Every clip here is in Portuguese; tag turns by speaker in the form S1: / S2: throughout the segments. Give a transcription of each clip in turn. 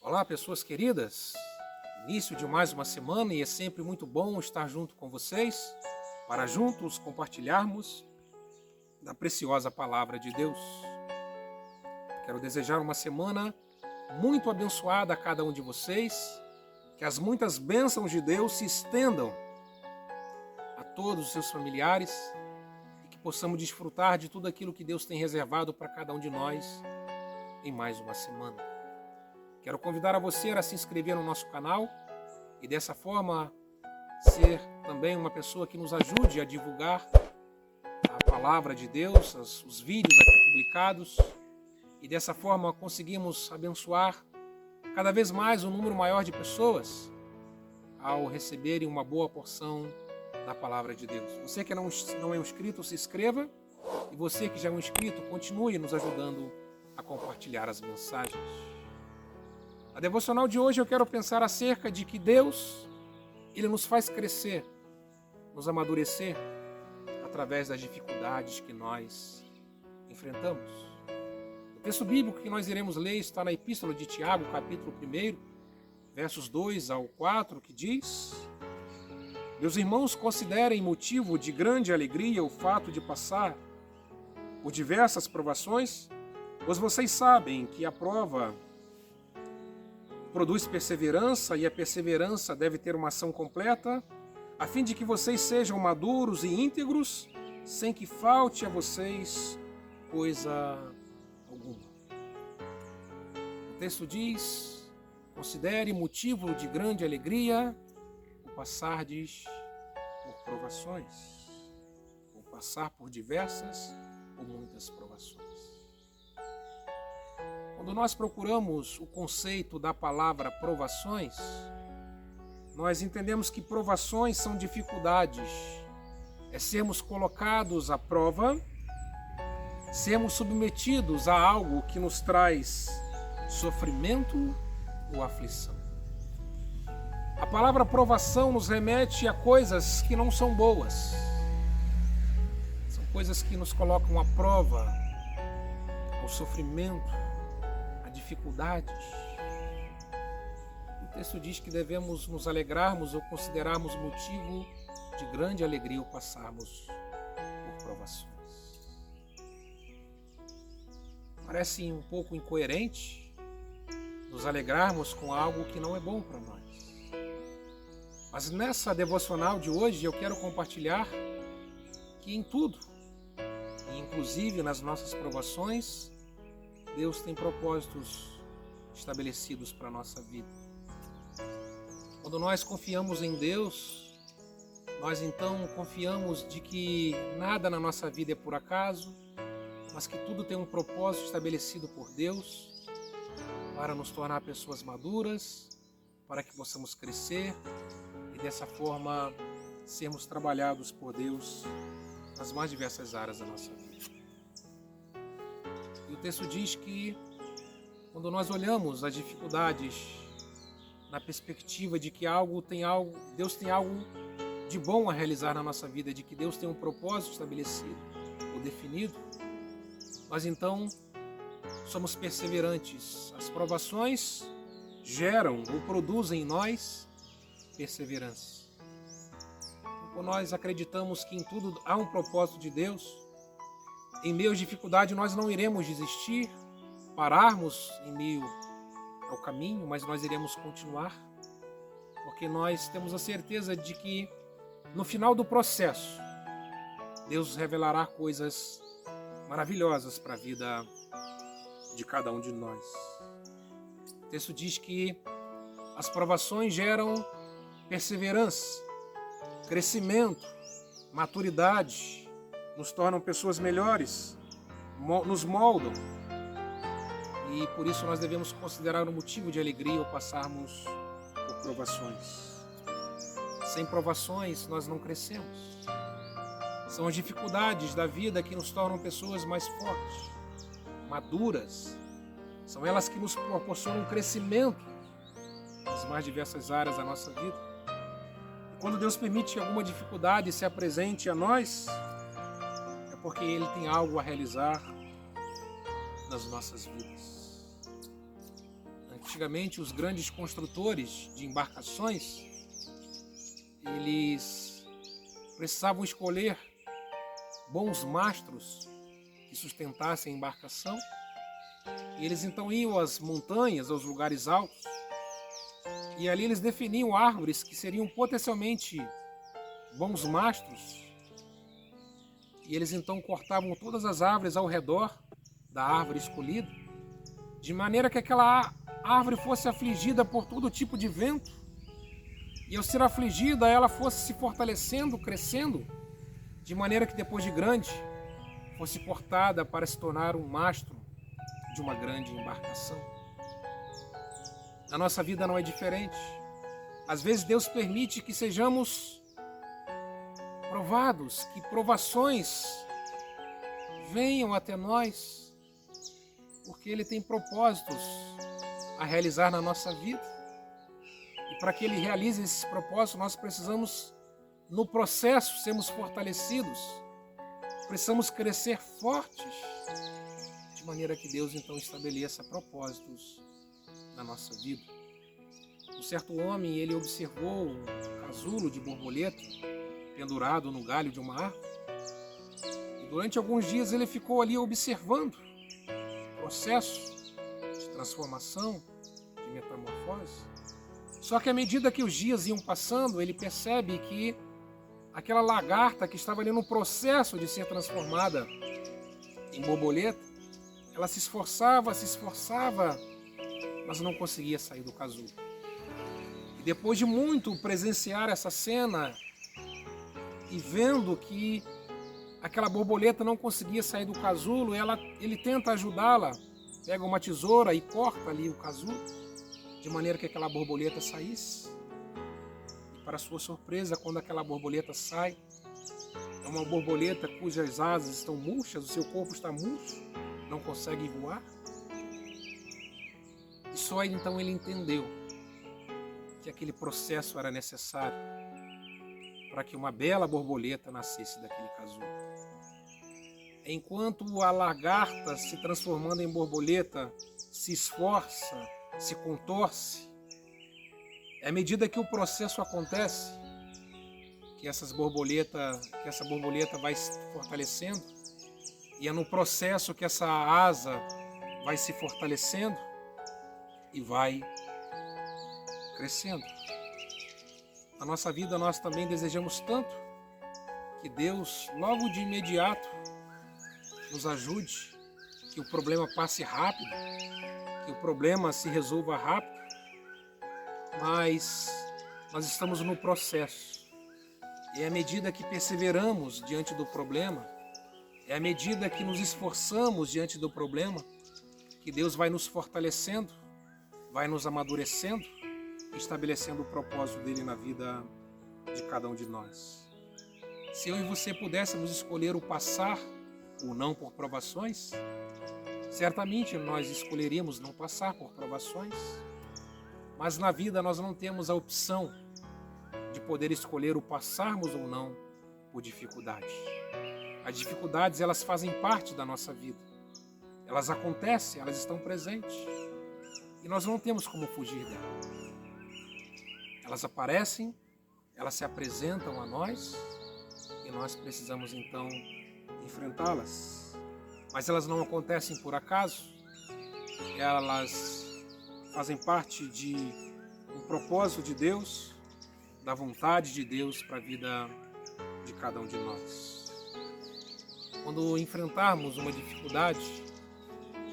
S1: Olá, pessoas queridas. Início de mais uma semana e é sempre muito bom estar junto com vocês para juntos compartilharmos da preciosa palavra de Deus. Quero desejar uma semana muito abençoada a cada um de vocês, que as muitas bênçãos de Deus se estendam a todos os seus familiares e que possamos desfrutar de tudo aquilo que Deus tem reservado para cada um de nós em mais uma semana. Quero convidar a você a se inscrever no nosso canal e dessa forma ser também uma pessoa que nos ajude a divulgar a palavra de Deus, os vídeos aqui publicados, e dessa forma conseguimos abençoar cada vez mais um número maior de pessoas ao receberem uma boa porção da palavra de Deus. Você que não é um inscrito, se inscreva, e você que já é um inscrito, continue nos ajudando a compartilhar as mensagens. A devocional de hoje eu quero pensar acerca de que Deus, Ele nos faz crescer, nos amadurecer através das dificuldades que nós enfrentamos. O texto bíblico que nós iremos ler está na Epístola de Tiago, capítulo 1, versos 2 ao 4, que diz: Meus irmãos, considerem motivo de grande alegria o fato de passar por diversas provações, pois vocês sabem que a prova produz perseverança, e a perseverança deve ter uma ação completa, a fim de que vocês sejam maduros e íntegros, sem que falte a vocês coisa alguma. O texto diz: considere motivo de grande alegria o passardes por provações, ou passar por diversas ou muitas provações. Quando nós procuramos o conceito da palavra provações, nós entendemos que provações são dificuldades, é sermos colocados à prova, sermos submetidos a algo que nos traz sofrimento ou aflição. A palavra provação nos remete a coisas que não são boas, são coisas que nos colocam à prova, ao sofrimento, dificuldades. O texto diz que devemos nos alegrarmos ou considerarmos motivo de grande alegria ao passarmos por provações. Parece um pouco incoerente nos alegrarmos com algo que não é bom para nós. Mas nessa devocional de hoje eu quero compartilhar que em tudo, e inclusive nas nossas provações, Deus tem propósitos estabelecidos para a nossa vida. Quando nós confiamos em Deus, nós então confiamos de que nada na nossa vida é por acaso, mas que tudo tem um propósito estabelecido por Deus para nos tornar pessoas maduras, para que possamos crescer e dessa forma sermos trabalhados por Deus nas mais diversas áreas da nossa vida. O texto diz que quando nós olhamos as dificuldades na perspectiva de que Deus tem algo de bom a realizar na nossa vida, de que Deus tem um propósito estabelecido ou definido, nós então somos perseverantes. As provações geram ou produzem em nós perseverança. Quando nós acreditamos que em tudo há um propósito de Deus, em meio à dificuldade nós não iremos desistir, pararmos em meio ao caminho, mas nós iremos continuar, porque nós temos a certeza de que no final do processo, Deus revelará coisas maravilhosas para a vida de cada um de nós. O texto diz que as provações geram perseverança, crescimento, maturidade, nos tornam pessoas melhores, nos moldam. E por isso nós devemos considerar um motivo de alegria ao passarmos por provações. Sem provações nós não crescemos. São as dificuldades da vida que nos tornam pessoas mais fortes, maduras. São elas que nos proporcionam um crescimento nas mais diversas áreas da nossa vida. E quando Deus permite que alguma dificuldade se apresente a nós, porque Ele tem algo a realizar nas nossas vidas. antigamente os grandes construtores de embarcações, eles precisavam escolher bons mastros que sustentassem a embarcação. E eles então iam às montanhas, aos lugares altos, e ali eles definiam árvores que seriam potencialmente bons mastros. E eles então cortavam todas as árvores ao redor da árvore escolhida, de maneira que aquela árvore fosse afligida por todo tipo de vento, e ao ser afligida ela fosse se fortalecendo, crescendo, de maneira que depois de grande fosse cortada para se tornar um mastro de uma grande embarcação. A nossa vida não é diferente. Às vezes Deus permite que sejamos provados, que provações venham até nós, porque Ele tem propósitos a realizar na nossa vida. E para que Ele realize esses propósitos, nós precisamos, no processo, sermos fortalecidos, precisamos crescer fortes, de maneira que Deus então estabeleça propósitos na nossa vida. Um certo homem, ele observou um casulo de borboleta pendurado no galho de uma árvore, e durante alguns dias ele ficou ali observando o processo de transformação, de metamorfose. Só que à medida que os dias iam passando, ele percebe que aquela lagarta que estava ali no processo de ser transformada em borboleta, ela se esforçava, mas não conseguia sair do casulo. E depois de muito presenciar essa cena e vendo que aquela borboleta não conseguia sair do casulo, ele tenta ajudá-la, pega uma tesoura e corta ali o casulo, de maneira que aquela borboleta saísse. Para sua surpresa, quando aquela borboleta sai, é uma borboleta cujas asas estão murchas, o seu corpo está murcho, não consegue voar. E só então ele entendeu que aquele processo era necessário para que uma bela borboleta nascesse daquele casulo. Enquanto a lagarta, se transformando em borboleta, se esforça, se contorce, à medida que o processo acontece, que essa borboleta vai se fortalecendo, e é no processo que essa asa vai se fortalecendo e vai crescendo. Na nossa vida nós também desejamos tanto que Deus, logo de imediato, nos ajude, que o problema passe rápido, que o problema se resolva rápido, mas nós estamos no processo. E à medida que perseveramos diante do problema, é à medida que nos esforçamos diante do problema, que Deus vai nos fortalecendo, vai nos amadurecendo, estabelecendo o propósito dele na vida de cada um de nós. Se eu e você pudéssemos escolher o passar ou não por provações, certamente nós escolheríamos não passar por provações. Mas na vida nós não temos a opção de poder escolher o passarmos ou não por dificuldades. As dificuldades, elas fazem parte da nossa vida. Elas acontecem, elas estão presentes. E nós não temos como fugir delas. Elas aparecem, elas se apresentam a nós e nós precisamos então enfrentá-las. Mas elas não acontecem por acaso. Elas fazem parte de um propósito de Deus, da vontade de Deus para a vida de cada um de nós. Quando enfrentarmos uma dificuldade,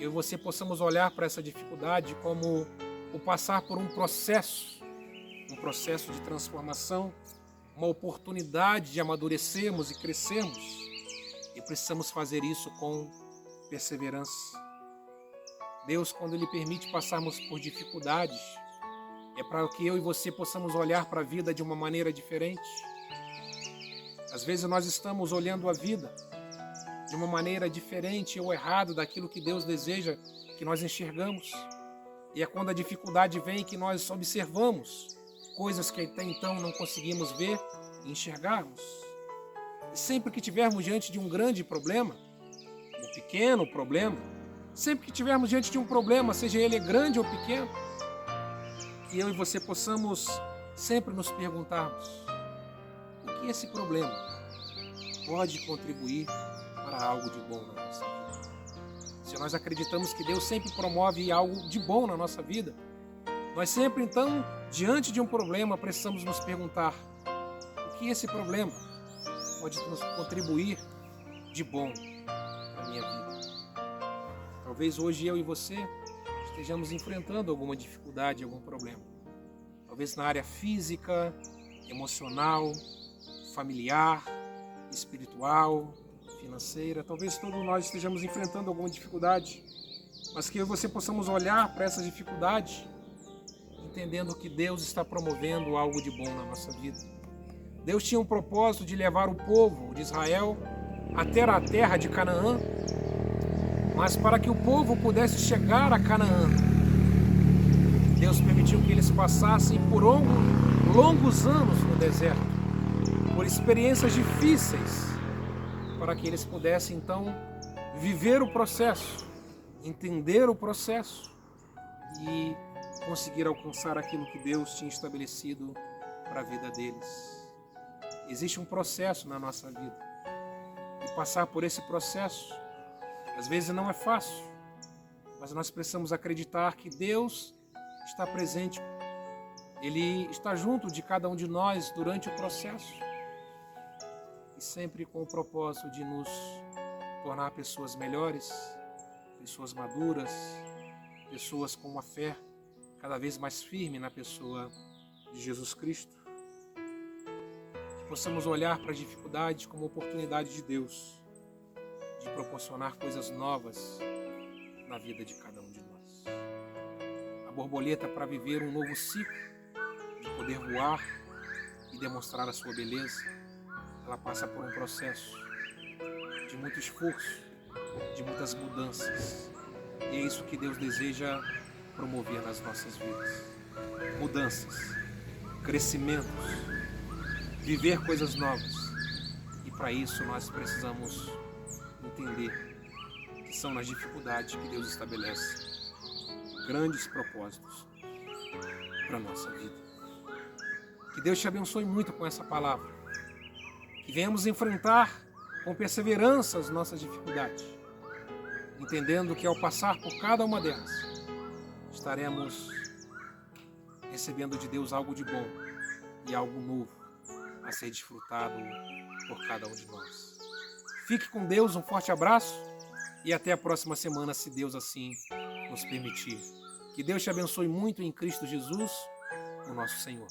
S1: eu e você possamos olhar para essa dificuldade como o passar por um processo de transformação, uma oportunidade de amadurecermos e crescermos, e precisamos fazer isso com perseverança. Deus, quando Ele permite passarmos por dificuldades, é para que eu e você possamos olhar para a vida de uma maneira diferente. Às vezes nós estamos olhando a vida de uma maneira diferente ou errada daquilo que Deus deseja que nós enxergamos. E é quando a dificuldade vem que nós observamos coisas que até então não conseguimos ver e enxergarmos. E sempre que tivermos diante de um grande problema, um pequeno problema, sempre que tivermos diante de um problema, seja ele grande ou pequeno, que eu e você possamos sempre nos perguntarmos o que esse problema pode contribuir para algo de bom na nossa vida. Se nós acreditamos que Deus sempre promove algo de bom na nossa vida, nós sempre, então, diante de um problema, precisamos nos perguntar o que esse problema pode nos contribuir de bom na minha vida. Talvez hoje eu e você estejamos enfrentando alguma dificuldade, algum problema. Talvez na área física, emocional, familiar, espiritual, financeira. Talvez todos nós estejamos enfrentando alguma dificuldade, mas que eu e você possamos olhar para essa dificuldade entendendo que Deus está promovendo algo de bom na nossa vida. Deus tinha um propósito de levar o povo de Israel até a terra de Canaã, mas para que o povo pudesse chegar a Canaã, Deus permitiu que eles passassem por longos anos no deserto, por experiências difíceis, para que eles pudessem então viver o processo, entender o processo e conseguir alcançar aquilo que Deus tinha estabelecido para a vida deles. Existe um processo na nossa vida e passar por esse processo às vezes não é fácil, mas nós precisamos acreditar que Deus está presente. Ele está junto de cada um de nós durante o processo e sempre com o propósito de nos tornar pessoas melhores, pessoas maduras, pessoas com uma fé cada vez mais firme na pessoa de Jesus Cristo. Que possamos olhar para as dificuldades como oportunidade de Deus de proporcionar coisas novas na vida de cada um de nós. A borboleta, para viver um novo ciclo, de poder voar e demonstrar a sua beleza, ela passa por um processo de muito esforço, de muitas mudanças. E é isso que Deus deseja promover nas nossas vidas. Mudanças, crescimentos, viver coisas novas. E para isso nós precisamos entender que são nas dificuldades que Deus estabelece grandes propósitos para a nossa vida. Que Deus te abençoe muito com essa palavra. Que venhamos enfrentar com perseverança as nossas dificuldades, entendendo que ao passar por cada uma delas, estaremos recebendo de Deus algo de bom e algo novo a ser desfrutado por cada um de nós. Fique com Deus, um forte abraço e até a próxima semana, se Deus assim nos permitir. Que Deus te abençoe muito em Cristo Jesus, o nosso Senhor.